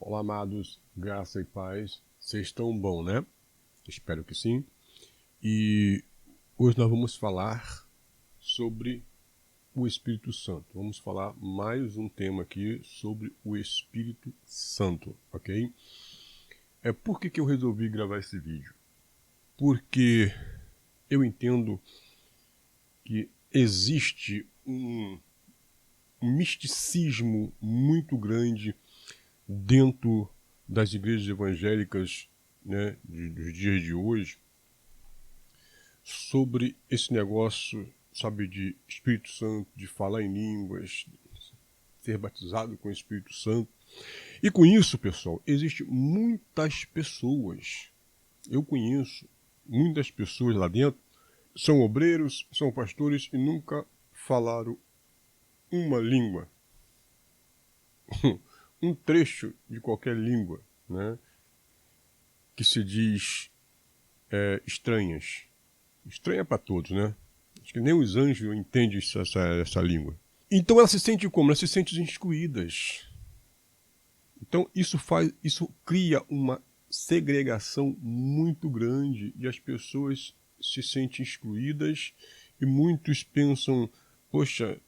Olá, amados, graça e paz. Vocês estão bom, né? Espero que sim. E hoje nós vamos falar sobre o Espírito Santo. Vamos falar mais um tema aqui sobre o Espírito Santo, ok? Por que eu resolvi gravar esse vídeo? Porque eu entendo que existe um misticismo muito grande dentro das igrejas evangélicas, né, dos dias de hoje, sobre esse negócio, sabe, de Espírito Santo, de falar em línguas, ser batizado com o Espírito Santo. E com isso, pessoal, existem muitas pessoas, eu conheço muitas pessoas lá dentro, são obreiros, são pastores e nunca falaram uma língua, um trecho de qualquer língua, né, que se diz estranhas. Estranha para todos, né? Acho que nem os anjos entendem essa língua. Então elas se sentem como? Elas se sentem excluídas. Então isso cria uma segregação muito grande e as pessoas se sentem excluídas e muitos pensam, poxa,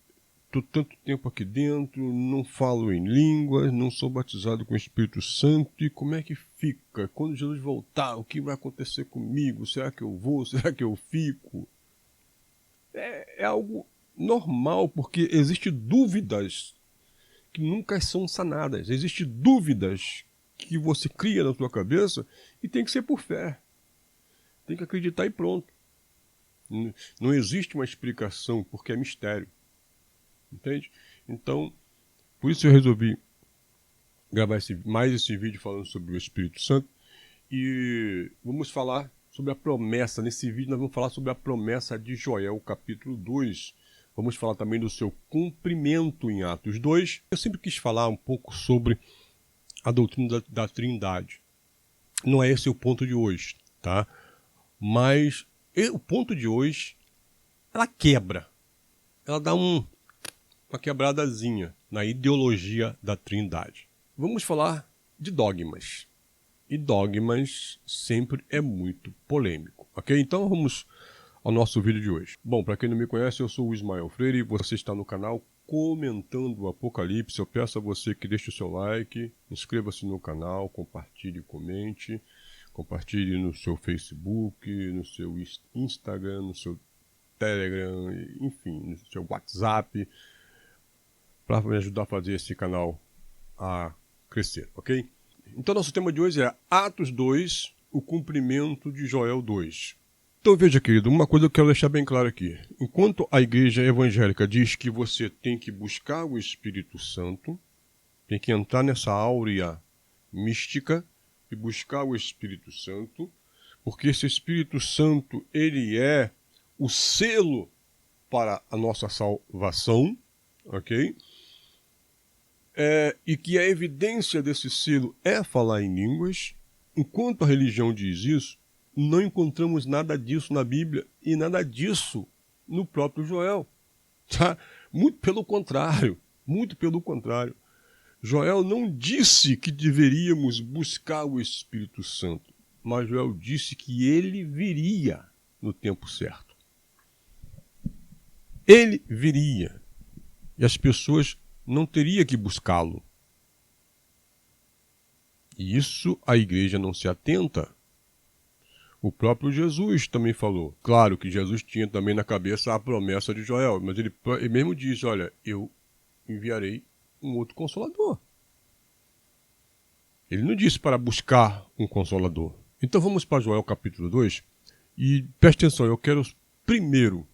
estou tanto tempo aqui dentro, não falo em línguas, não sou batizado com o Espírito Santo, e como é que fica? Quando Jesus voltar, o que vai acontecer comigo? Será que eu vou? Será que eu fico? É algo normal, porque existem dúvidas que nunca são sanadas. Existem dúvidas que você cria na sua cabeça e tem que ser por fé. Tem que acreditar e pronto. Não existe uma explicação, porque é mistério. Entende? Então, por isso eu resolvi gravar mais esse vídeo falando sobre o Espírito Santo. E vamos falar sobre a promessa. Nesse vídeo nós vamos falar sobre a promessa de Joel, capítulo 2. Vamos falar também do seu cumprimento em Atos 2. Eu sempre quis falar um pouco sobre a doutrina da Trindade. Não é esse o ponto de hoje, tá? Mas o ponto de hoje, ela quebra. Ela dá uma quebradazinha na ideologia da Trindade. Vamos falar de dogmas. E dogmas sempre é muito polêmico, ok? Então vamos ao nosso vídeo de hoje. Bom, para quem não me conhece, eu sou o Ismael Freire e você está no canal Comentando o Apocalipse. Eu peço a você que deixe o seu like, inscreva-se no canal, compartilhe, comente, compartilhe no seu Facebook, no seu Instagram, no seu Telegram, enfim, no seu WhatsApp, para me ajudar a fazer esse canal a crescer, ok? Então nosso tema de hoje é Atos 2, o cumprimento de Joel 2. Então veja, querido, uma coisa eu quero deixar bem claro aqui. Enquanto a igreja evangélica diz que você tem que buscar o Espírito Santo, tem que entrar nessa áurea mística e buscar o Espírito Santo, porque esse Espírito Santo, ele é o selo para a nossa salvação, ok? E que a evidência desse selo é falar em línguas. Enquanto a religião diz isso, não encontramos nada disso na Bíblia e nada disso no próprio Joel. Tá? Muito pelo contrário, muito pelo contrário. Joel não disse que deveríamos buscar o Espírito Santo, mas Joel disse que ele viria no tempo certo. Ele viria. E as pessoas não teriam que buscá-lo. E isso a igreja não se atenta. O próprio Jesus também falou. Claro que Jesus tinha também na cabeça a promessa de Joel, mas ele mesmo disse, olha, eu enviarei um outro Consolador. Ele não disse para buscar um Consolador. Então vamos para Joel capítulo 2 e preste atenção, eu quero primeiro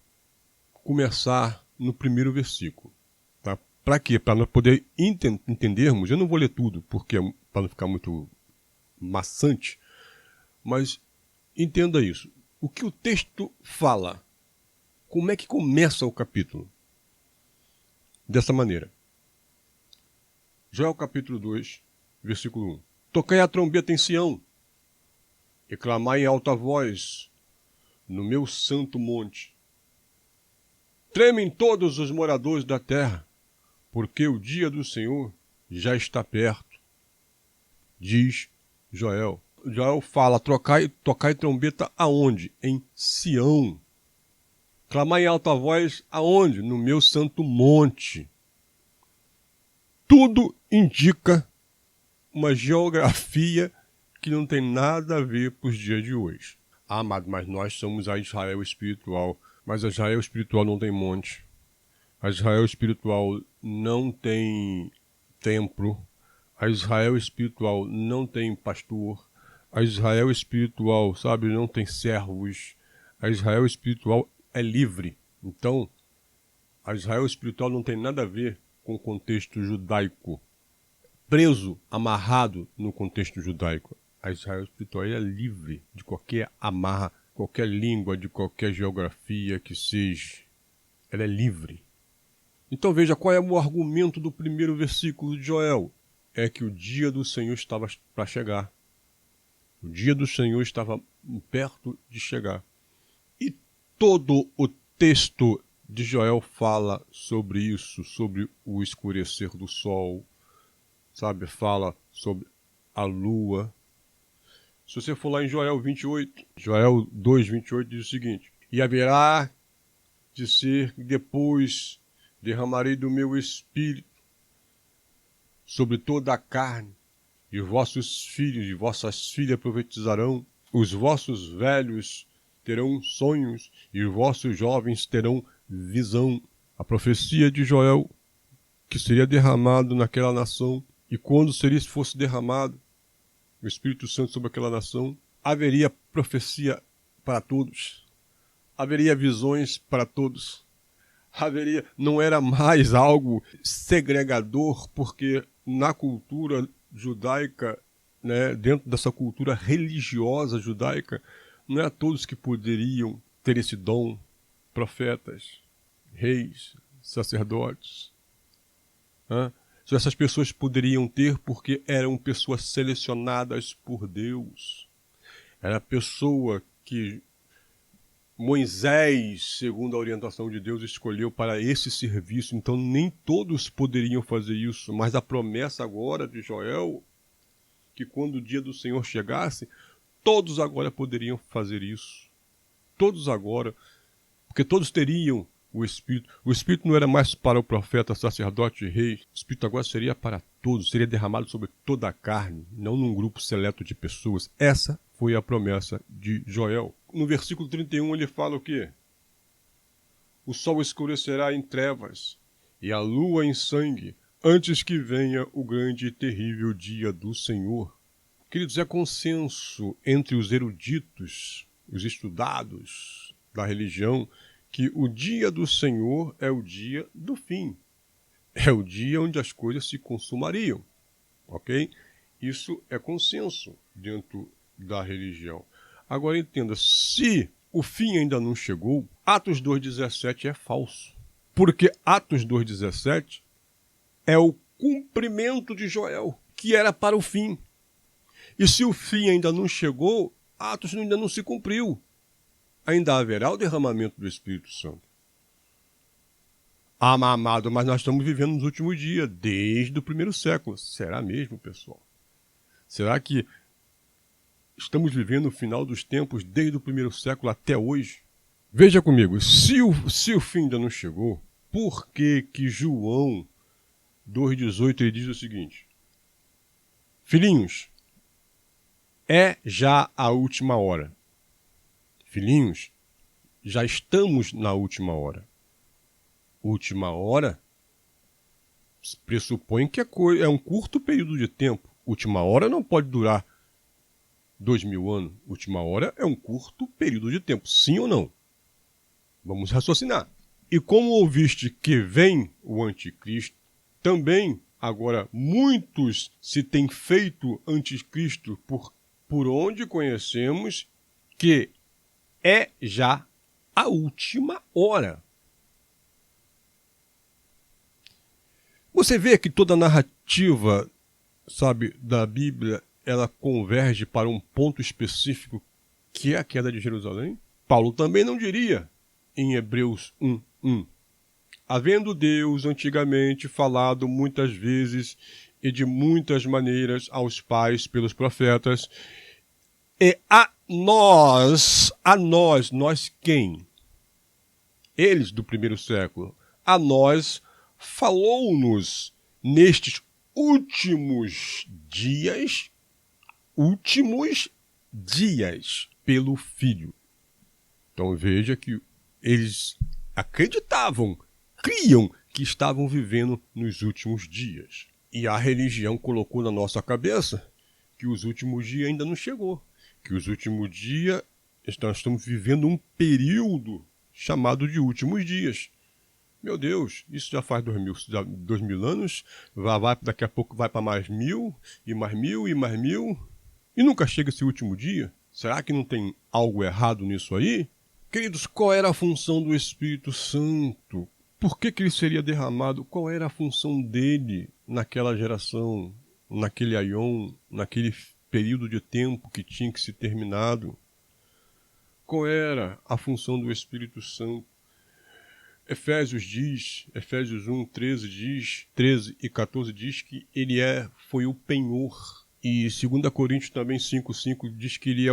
começar no primeiro versículo. Tá? Para quê? Para nós poder entendermos, eu não vou ler tudo, porque para não ficar muito maçante, mas entenda isso. O que o texto fala? Como é que começa o capítulo? Dessa maneira. Joel capítulo 2, versículo 1. Tocai a trombeta em Sião, e clamai em alta voz no meu santo monte. Tremem todos os moradores da terra, porque o dia do Senhor já está perto. diz Joel. Joel fala, tocai trombeta aonde? Em Sião. Clamar em alta voz aonde? No meu santo monte. Tudo indica uma geografia que não tem nada a ver com os dias de hoje. Ah, amado, mas nós somos a Israel espiritual. Mas a Israel espiritual não tem monte. A Israel espiritual não tem templo. A Israel espiritual não tem pastor. A Israel espiritual, sabe, não tem servos. A Israel espiritual é livre. Então, a Israel espiritual não tem nada a ver com o contexto judaico. Preso, amarrado no contexto judaico. A Israel espiritual é livre de qualquer amarra, qualquer língua, de qualquer geografia que seja. Ela é livre. Então veja, qual é o argumento do primeiro versículo de Joel? É que o dia do Senhor estava para chegar. O dia do Senhor estava perto de chegar. E todo o texto de Joel fala sobre isso, sobre o escurecer do sol, sabe? Fala sobre a lua. Se você for lá em Joel 28, Joel 2, 28 diz o seguinte: e haverá de ser depois derramarei do meu espírito sobre toda a carne, e vossos filhos e vossas filhas profetizarão, os vossos velhos terão sonhos, e os vossos jovens terão visão. A profecia de Joel, que seria derramado naquela nação, e quando fosse derramado o Espírito Santo sobre aquela nação, haveria profecia para todos, haveria visões para todos, não era mais algo segregador, porque na cultura judaica, né, dentro dessa cultura religiosa judaica, não é todos que poderiam ter esse dom, profetas, reis, sacerdotes. Só essas pessoas poderiam ter porque eram pessoas selecionadas por Deus. Era a pessoa que Moisés, segundo a orientação de Deus, escolheu para esse serviço. Então nem todos poderiam fazer isso, mas a promessa agora de Joel, que quando o dia do Senhor chegasse, todos agora poderiam fazer isso. Todos agora, porque todos teriam o Espírito. O Espírito não era mais para o profeta, sacerdote e rei. O Espírito agora seria para todos, seria derramado sobre toda a carne, não num grupo seleto de pessoas. Essa foi a promessa de Joel. No versículo 31 ele fala o quê? O sol escurecerá em trevas e a lua em sangue, antes que venha o grande e terrível dia do Senhor. Queridos, é consenso entre os eruditos, os estudados da religião, que o dia do Senhor é o dia do fim. É o dia onde as coisas se consumariam. Ok? Isso é consenso dentro da religião. Agora entenda, se o fim ainda não chegou, Atos 2,17 é falso. Porque Atos 2,17 é o cumprimento de Joel, que era para o fim. E se o fim ainda não chegou, Atos ainda não se cumpriu. Ainda haverá o derramamento do Espírito Santo. Amado, mas nós estamos vivendo nos últimos dias, desde o primeiro século. Será mesmo, pessoal? Será que estamos vivendo o final dos tempos desde o primeiro século até hoje? Veja comigo, se o fim ainda não chegou, por que João 2,18 ele diz o seguinte: filhinhos, é já a última hora. Filhinhos, já estamos na última hora. Última hora pressupõe que é um curto período de tempo. Última hora não pode durar 2000 anos. Última hora é um curto período de tempo. Sim ou não? Vamos raciocinar. E como ouviste que vem o anticristo, também agora muitos se têm feito anticristo por onde conhecemos que é já a última hora. Você vê que toda a narrativa, sabe, da Bíblia, ela converge para um ponto específico, que é a queda de Jerusalém? Paulo também não diria em Hebreus 1:1. Havendo Deus antigamente falado muitas vezes e de muitas maneiras aos pais pelos profetas, e a nós quem? Eles do primeiro século, a nós falou-nos nestes últimos dias, pelo Filho. Então veja que eles acreditavam, criam que estavam vivendo nos últimos dias. E a religião colocou na nossa cabeça que os últimos dias ainda não chegou. Que os últimos dias, nós estamos vivendo um período chamado de últimos dias. Meu Deus, isso já faz 2000 anos, daqui a pouco vai para mais 1000, e mais 1000, e mais 1000, e nunca chega esse último dia? Será que não tem algo errado nisso aí? Queridos, qual era a função do Espírito Santo? Por que ele seria derramado? Qual era a função dele naquela geração, naquele aion, naquele período de tempo que tinha que ser terminado? Qual era a função do Espírito Santo? Efésios 1, 13 e 14 diz que ele foi o penhor. E 2 Coríntios também 5,5 diz que ele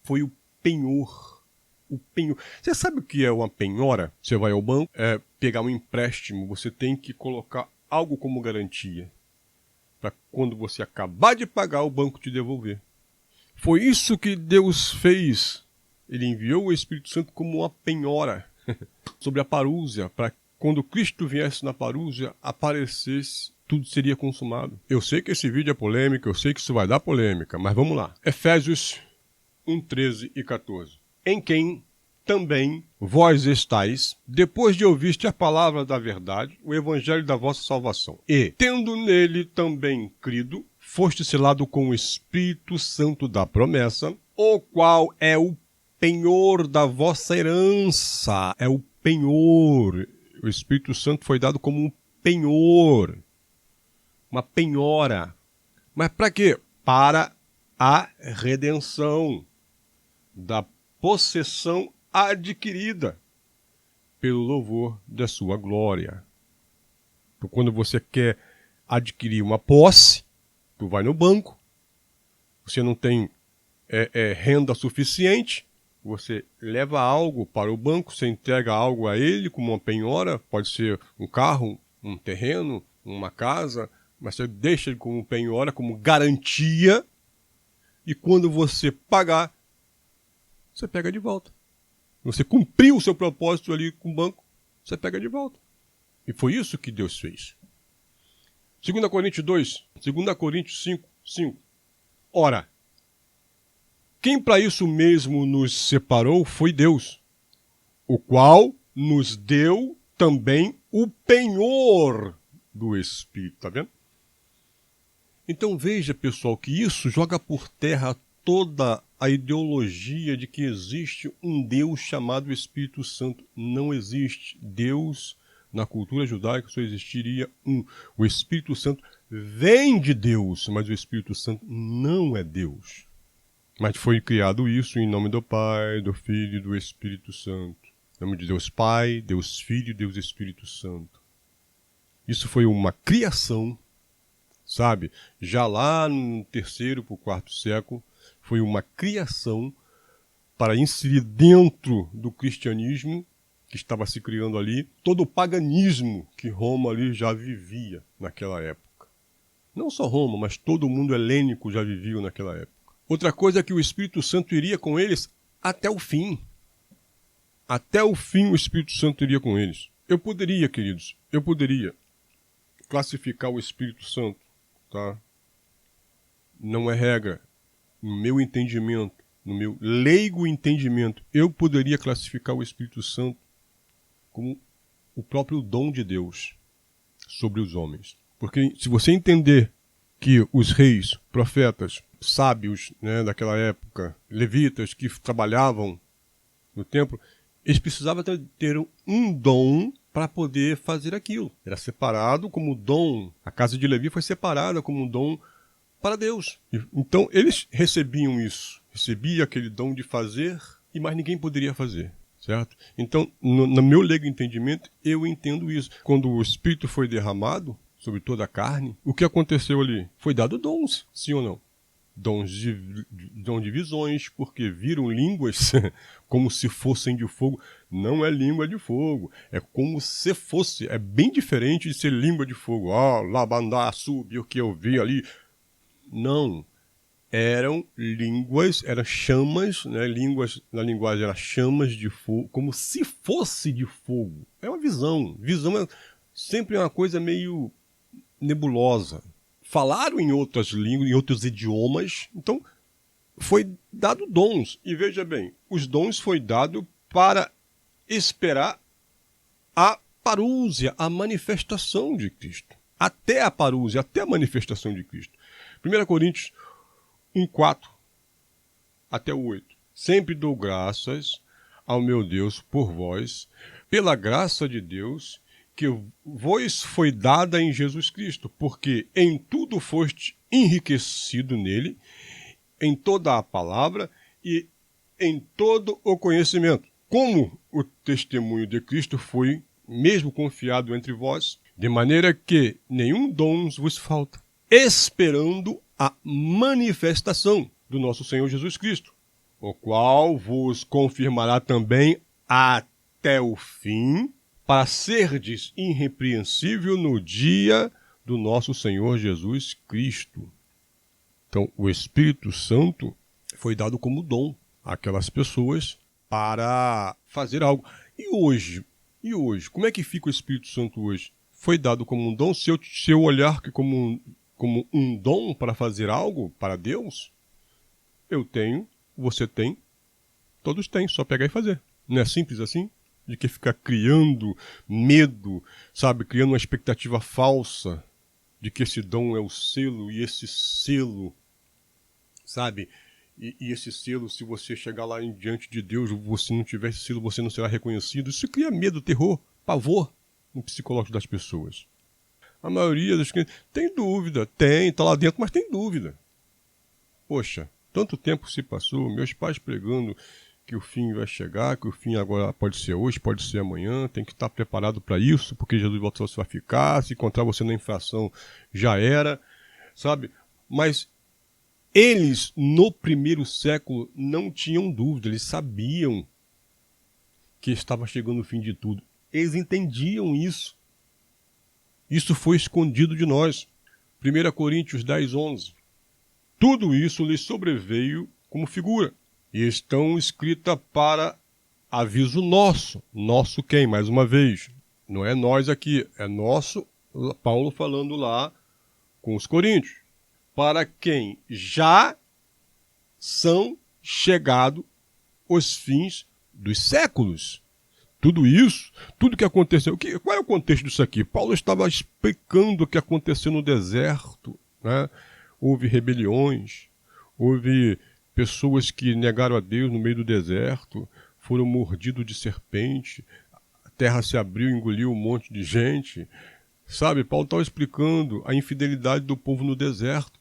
foi o penhor. O penhor. Você sabe o que é uma penhora? Você vai ao banco, pegar um empréstimo, você tem que colocar algo como garantia. Para quando você acabar de pagar, o banco te devolver. Foi isso que Deus fez. Ele enviou o Espírito Santo como uma penhora sobre a parúzia, para quando Cristo viesse na parúzia, aparecesse, tudo seria consumado. Eu sei que esse vídeo é polêmico, eu sei que isso vai dar polêmica, mas vamos lá. Efésios 1, 13 e 14. Em quem também vós estáis, depois de ouviste a palavra da verdade, o evangelho da vossa salvação. E, tendo nele também crido, foste selado com o Espírito Santo da promessa, o qual é o penhor da vossa herança. É o penhor. O Espírito Santo foi dado como um penhor. Uma penhora. Mas para quê? Para a redenção da possessão adquirida pelo louvor da sua glória. Então, quando você quer adquirir uma posse, tu vai no banco, você não tem renda suficiente, você leva algo para o banco, você entrega algo a ele como uma penhora, pode ser um carro, um terreno, uma casa, mas você deixa ele como penhora, como garantia, e quando você pagar, você pega de volta. Você cumpriu o seu propósito ali com o banco, você pega de volta. E foi isso que Deus fez. 2 Coríntios 2, 2 Coríntios 5, 5. Ora, quem para isso mesmo nos separou foi Deus, o qual nos deu também o penhor do Espírito, tá vendo? Então veja, pessoal, que isso joga por terra toda a ideologia de que existe um Deus chamado Espírito Santo. Não existe. Deus, na cultura judaica, só existiria um. O Espírito Santo vem de Deus, mas o Espírito Santo não é Deus. Mas foi criado isso em nome do Pai, do Filho e do Espírito Santo. Em nome de Deus Pai, Deus Filho e Deus Espírito Santo. Isso foi uma criação, sabe? Já lá no 3º para o 4º século, foi uma criação para inserir dentro do cristianismo, que estava se criando ali, todo o paganismo que Roma ali já vivia naquela época. Não só Roma, mas todo o mundo helênico já vivia naquela época. Outra coisa é que o Espírito Santo iria com eles até o fim. Até o fim o Espírito Santo iria com eles. Eu poderia, queridos, classificar o Espírito Santo, tá? Não é regra. No meu entendimento, no meu leigo entendimento, eu poderia classificar o Espírito Santo como o próprio dom de Deus sobre os homens. Porque se você entender que os reis, profetas, sábios, né, daquela época, levitas que trabalhavam no templo, eles precisavam ter um dom para poder fazer aquilo. Era separado como dom. A casa de Levi foi separada como um dom para Deus. Então eles recebiam isso. Recebia aquele dom de fazer e mais ninguém poderia fazer. Certo? Então, no meu leigo entendimento, eu entendo isso. Quando o Espírito foi derramado sobre toda a carne. O que aconteceu ali? Foi dado dons, sim ou não? Dons de visões, porque viram línguas como se fossem de fogo. Não é língua de fogo, é como se fosse. É bem diferente de ser língua de fogo. Labandá, subi, o que eu vi ali. Não. Eram línguas, eram chamas, né? Línguas, na linguagem eram chamas de fogo, como se fosse de fogo. É uma visão. Visão é sempre uma coisa meio nebulosa. Falaram em outras línguas, em outros idiomas, então foi dado dons. E veja bem, os dons foi dado para esperar a parúzia, a manifestação de Cristo. Até a parúzia, até a manifestação de Cristo. 1 Coríntios 1:4 até o 8. Sempre dou graças ao meu Deus por vós, pela graça de Deus, que vos foi dada em Jesus Cristo, porque em tudo foste enriquecido nele, em toda a palavra e em todo o conhecimento, como o testemunho de Cristo foi mesmo confiado entre vós, de maneira que nenhum dom vos falta, esperando a manifestação do nosso Senhor Jesus Cristo, o qual vos confirmará também até o fim, para serdes irrepreensível no dia do nosso Senhor Jesus Cristo. Então, o Espírito Santo foi dado como dom àquelas pessoas para fazer algo. E hoje? Como é que fica o Espírito Santo hoje? Foi dado como um dom? Se eu olhar como um dom para fazer algo para Deus, eu tenho, você tem, todos têm, só pegar e fazer. Não é simples assim? De que ficar criando medo, sabe? Criando uma expectativa falsa de que esse dom é o selo e esse selo, sabe? E esse selo, se você chegar lá diante de Deus, você não tiver esse selo, você não será reconhecido. Isso cria medo, terror, pavor no psicológico das pessoas. A maioria das crianças tem dúvida, tá lá dentro, mas tem dúvida. Poxa, tanto tempo se passou, meus pais pregando que o fim vai chegar, que o fim agora pode ser hoje, pode ser amanhã, tem que estar preparado para isso, porque Jesus voltou, você vai ficar, se encontrar você na infração já era, sabe? Mas eles, no primeiro século, não tinham dúvida, eles sabiam que estava chegando o fim de tudo. Eles entendiam isso. Isso foi escondido de nós. 1 Coríntios 10:11. Tudo isso lhes sobreveio como figura, e estão escritas para aviso nosso. Nosso quem? Mais uma vez, não é nós aqui, é nosso, Paulo falando lá com os coríntios. Para quem já são chegados os fins dos séculos. Tudo isso, tudo que aconteceu. Qual é o contexto disso aqui? Paulo estava explicando o que aconteceu no deserto, né? Houve rebeliões, houve pessoas que negaram a Deus no meio do deserto, foram mordidos de serpente, a terra se abriu e engoliu um monte de gente. Sabe, Paulo estava explicando a infidelidade do povo no deserto.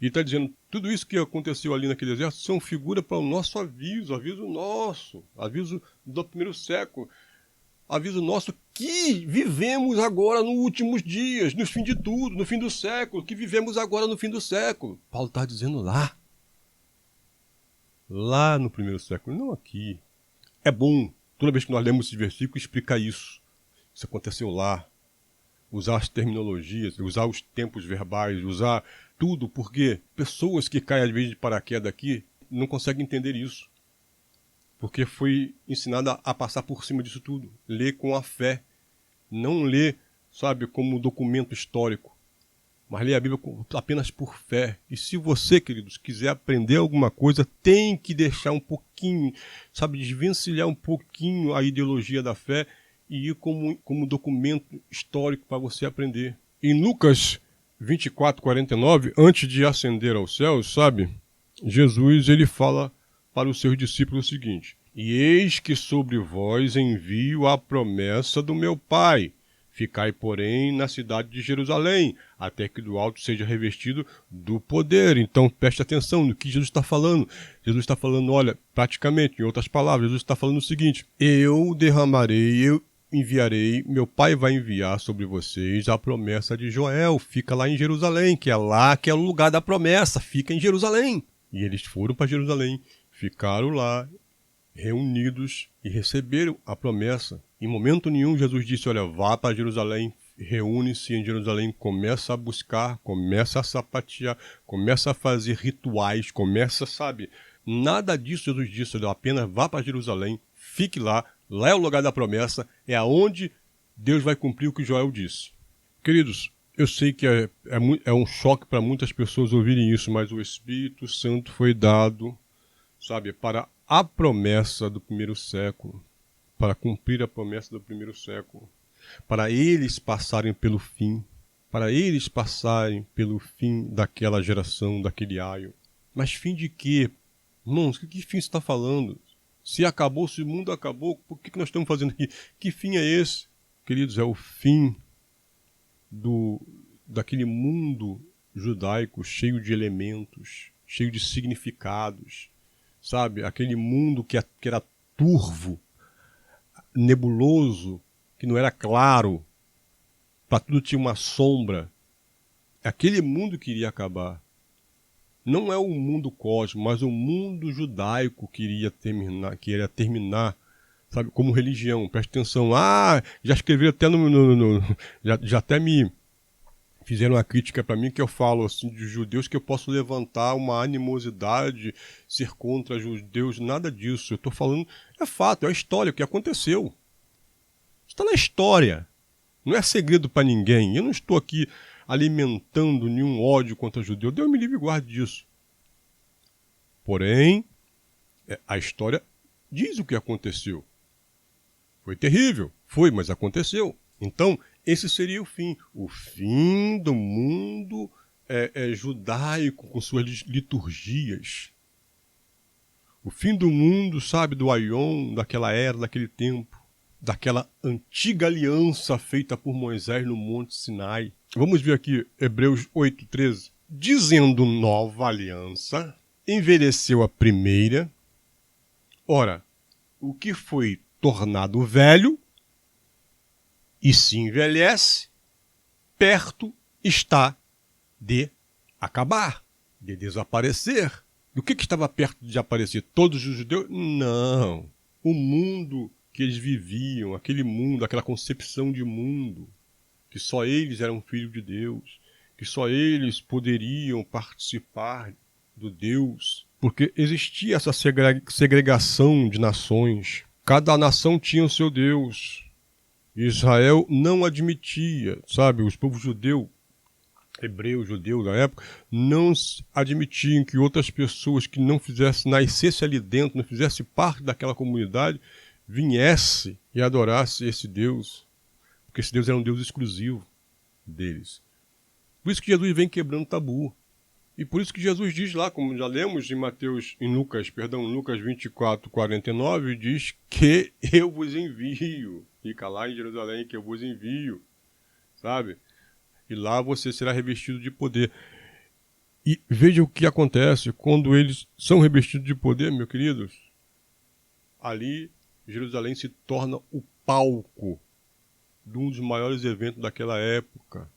E está dizendo, tudo isso que aconteceu ali naquele deserto são figura para o nosso aviso nosso, aviso do primeiro século, aviso nosso que vivemos agora nos últimos dias, no fim de tudo, no fim do século, que vivemos agora no fim do século. Paulo está dizendo lá no primeiro século, não aqui. É bom, toda vez que nós lemos esse versículo, explicar isso. Isso aconteceu lá. Usar as terminologias, usar os tempos verbais, usar tudo, porque pessoas que caem às vezes de paraquedas aqui não conseguem entender isso. Porque foi ensinada a passar por cima disso tudo. Ler com a fé. Não ler, sabe, como documento histórico. Mas ler a Bíblia apenas por fé. E se você, queridos, quiser aprender alguma coisa, tem que deixar um pouquinho, sabe, desvencilhar um pouquinho a ideologia da fé e ir como documento histórico para você aprender. Em Lucas 24:49, antes de ascender aos céus, sabe, Jesus ele fala para os seus discípulos o seguinte: e eis que sobre vós envio a promessa do meu Pai. Ficai, porém, na cidade de Jerusalém, até que do alto seja revestido do poder. Então, preste atenção no que Jesus está falando. Jesus está falando, olha, praticamente, em outras palavras, Jesus está falando o seguinte: eu derramarei, enviarei, meu pai vai enviar sobre vocês a promessa de Joel. Fica lá em Jerusalém, que é lá que é o lugar da promessa. Fica em Jerusalém. E eles foram para Jerusalém, ficaram lá, reunidos e receberam a promessa. Em momento nenhum Jesus disse, olha, vá para Jerusalém, reúne-se em Jerusalém, começa a buscar, começa a sapatear, começa a fazer rituais, começa, sabe? Nada disso Jesus disse, olha, apenas vá para Jerusalém, fique lá, lá é o lugar da promessa, é aonde Deus vai cumprir o que Joel disse. Queridos, eu sei que é um choque para muitas pessoas ouvirem isso, mas o Espírito Santo foi dado, sabe, para a promessa do primeiro século, para cumprir a promessa do primeiro século, para eles passarem pelo fim, daquela geração, daquele aio. Mas fim de quê? Irmãos, que fim você está falando? Se acabou, se o mundo acabou, por que nós estamos fazendo aqui? Que fim é esse? Queridos, é o fim daquele mundo judaico cheio de elementos, cheio de significados, sabe? Aquele mundo que era turvo, nebuloso, que não era claro, para tudo tinha uma sombra. Aquele mundo que iria acabar. Não é o mundo cósmico, mas o mundo judaico que iria terminar, sabe, como religião. Preste atenção. Já escreveram até já até me fizeram uma crítica para mim que eu falo assim de judeus que eu posso levantar uma animosidade, ser contra judeus, nada disso. Eu estou falando, é fato, é a história, o que aconteceu. Está na história. Não é segredo para ninguém. Eu não estou aqui alimentando nenhum ódio contra judeu. Deus me livre e guarde disso. Porém, a história diz o que aconteceu. Foi terrível. Foi, mas aconteceu. Então, esse seria o fim. O fim do mundo judaico com suas liturgias. O fim do mundo, sabe, do Aion, daquela era, daquele tempo. Daquela antiga aliança feita por Moisés no Monte Sinai. Vamos ver aqui Hebreus 8:13. Dizendo nova aliança, envelheceu a primeira. Ora, o que foi tornado velho e se envelhece, perto está de acabar, de desaparecer. Do que estava perto de aparecer? Todos os judeus? Não. O mundo que eles viviam, aquele mundo, aquela concepção de mundo, que só eles eram filhos de Deus, que só eles poderiam participar do Deus, porque existia essa segregação de nações. Cada nação tinha o seu Deus. Israel não admitia, sabe, os povos judeus, hebreus, judeus da época, não admitiam que outras pessoas que não nascessem ali dentro, não fizessem parte daquela comunidade, viesse e adorasse esse Deus, porque esse Deus era um Deus exclusivo deles. Por isso que Jesus vem quebrando tabu. E por isso que Jesus diz lá, como já lemos em Lucas 24:49, diz que eu vos envio. Fica lá em Jerusalém que eu vos envio, sabe? E lá você será revestido de poder. E veja o que acontece quando eles são revestidos de poder, meus queridos. Ali Jerusalém se torna o palco de um dos maiores eventos daquela época.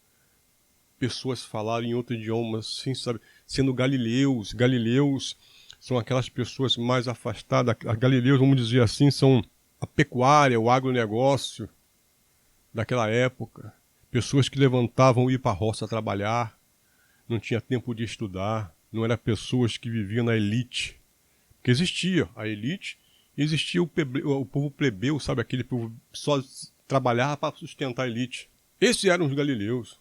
Pessoas falarem em outro idioma, sem saber, sendo galileus. Galileus são aquelas pessoas mais afastadas. Galileus, vamos dizer assim, são a pecuária, o agronegócio daquela época. Pessoas que levantavam ir para a roça trabalhar, não tinha tempo de estudar, não eram pessoas que viviam na elite. Porque existia a elite, existia o povo plebeu, sabe, aquele povo só trabalhava para sustentar a elite. Esses eram os galileus.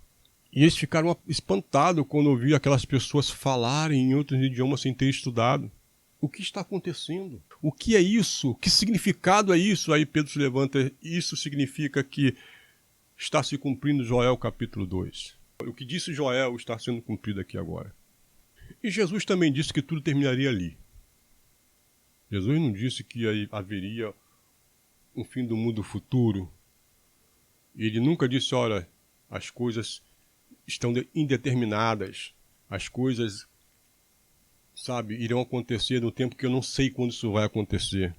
E eles ficaram espantados quando ouviam aquelas pessoas falarem em outros idiomas sem ter estudado. O que está acontecendo? O que é isso? Que significado é isso? Aí Pedro se levanta, isso significa que está se cumprindo Joel capítulo 2. O que disse Joel está sendo cumprido aqui agora. E Jesus também disse que tudo terminaria ali. Jesus não disse que haveria um fim do mundo futuro. Ele nunca disse, olha, as coisas estão indeterminadas, as coisas, sabe, irão acontecer no tempo que eu não sei quando isso vai acontecer.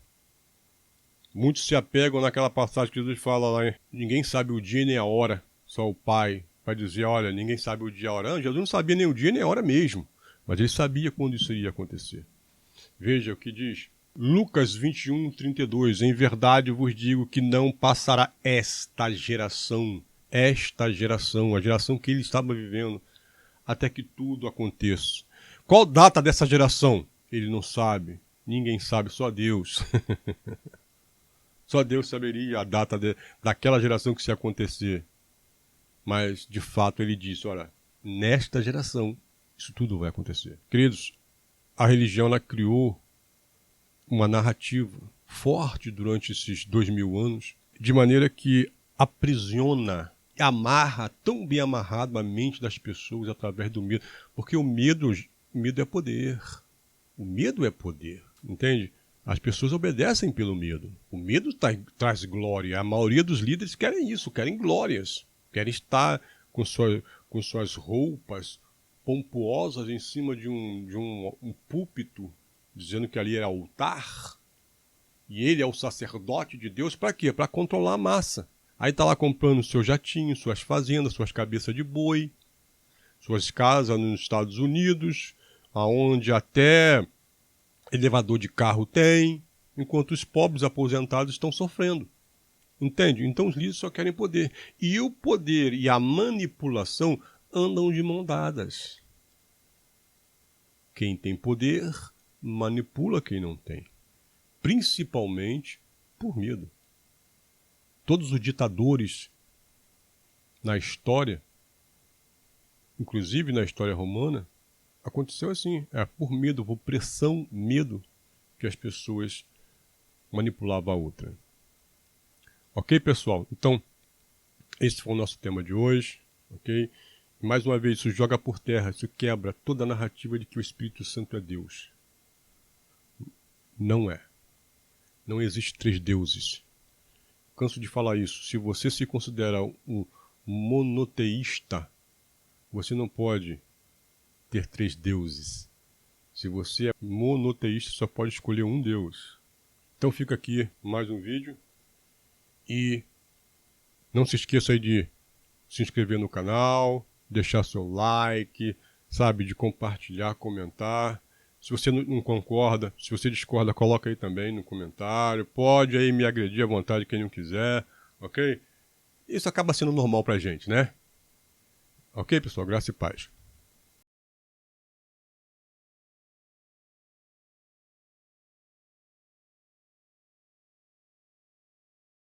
Muitos se apegam naquela passagem que Jesus fala lá, ninguém sabe o dia nem a hora, só o Pai, para dizer, olha, ninguém sabe o dia e a hora. Não, Jesus não sabia nem o dia nem a hora mesmo, mas ele sabia quando isso iria acontecer. Veja o que diz Lucas 21:32, em verdade vos digo que não passará esta geração, a geração que ele estava vivendo, até que tudo aconteça. Qual data dessa geração? Ele não sabe, ninguém sabe, só Deus. Só Deus saberia a data daquela geração que se acontecer. Mas, de fato, ele disse, olha, nesta geração, isso tudo vai acontecer. Queridos, a religião ela criou uma narrativa forte durante esses 2000 anos, de maneira que aprisiona, amarra, tão bem amarrado a mente das pessoas através do medo. Porque o medo é poder. O medo é poder, entende? As pessoas obedecem pelo medo. O medo traz glória. A maioria dos líderes querem isso, querem glórias. Querem estar com suas roupas pomposas em cima de um púlpito, dizendo que ali era altar. E ele é o sacerdote de Deus. Para quê? Para controlar a massa. Aí está lá comprando seus jatinhos, suas fazendas, suas cabeças de boi, suas casas nos Estados Unidos, aonde até elevador de carro tem, enquanto os pobres aposentados estão sofrendo. Entende? Então os líderes só querem poder. E o poder e a manipulação andam de mão dadas. Quem tem poder manipula quem não tem. Principalmente por medo. Todos os ditadores na história, inclusive na história romana, aconteceu assim, por medo, por pressão, medo, que as pessoas manipulavam a outra. Ok, pessoal? Então, esse foi o nosso tema de hoje, ok? Mais uma vez, isso joga por terra, isso quebra toda a narrativa de que o Espírito Santo é Deus. Não é. Não existe 3 deuses. Canso de falar isso. Se você se considera um monoteísta, você não pode ter 3 deuses. Se você é monoteísta, só pode escolher um Deus. Então fica aqui mais um vídeo. E não se esqueça aí de se inscrever no canal, deixar seu like, sabe, de compartilhar, comentar. Se você não concorda, se você discorda, coloca aí também no comentário. Pode aí me agredir à vontade quem não quiser, ok? Isso acaba sendo normal pra gente, né? Ok, pessoal? Graça e paz.